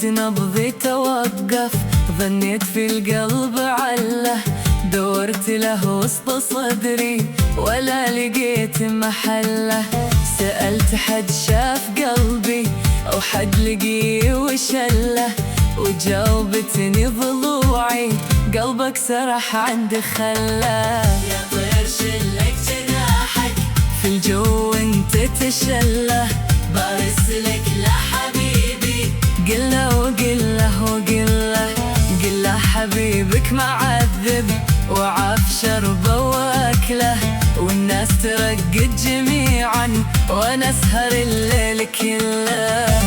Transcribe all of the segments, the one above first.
وقت نبضي توقف، ظنيت في القلب عله، دورت له وسط صدري ولا لقيت محله. سألت حد شاف قلبي أو حد لقيه وشله، وجاوبتني ضلوعي قلبك سرح عند خله. يا طير شلك جناحك في الجو انت تشله، بارسلك لحبيبي قله وقله وقله، قله حبيبك معذب وعاف شربه واكله، والناس ترقد جميعا وانا اسهر الليل كله.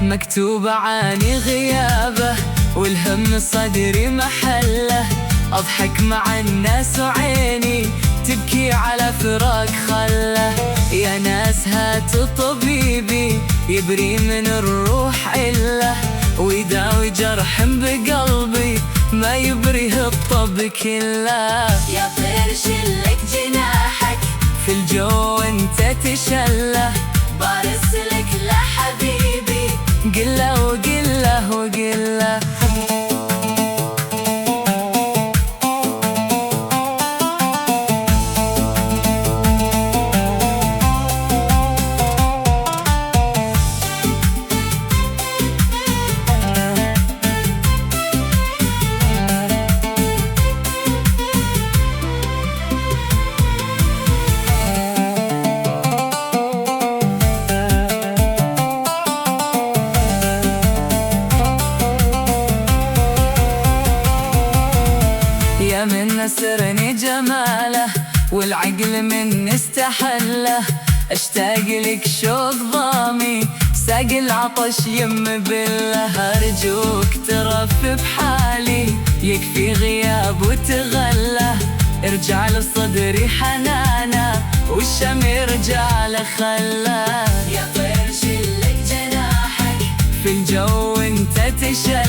مكتوب عاني غيابه والهم صدري محله، أضحك مع الناس وعيني تبكي على فراق خله. يا ناس هاتوا طبيبي يبري من الروح إله، ويداوي جرح بقلبي ما يبريه الطب كله. يا طير شلك جناحك في الجو انت تشله، بارسلك لحبيبي قله وقله وقله. يا من نسرني جماله والعقل من استحله، اشتاق لك شوق ضامي ساق العطش يم بالله. ارجوك ترف بحالي يكفي غياب وتغله، ارجع لصدري حنانا والشم يرجع لخله. يا طير شلك جناحك في الجو انت تشله،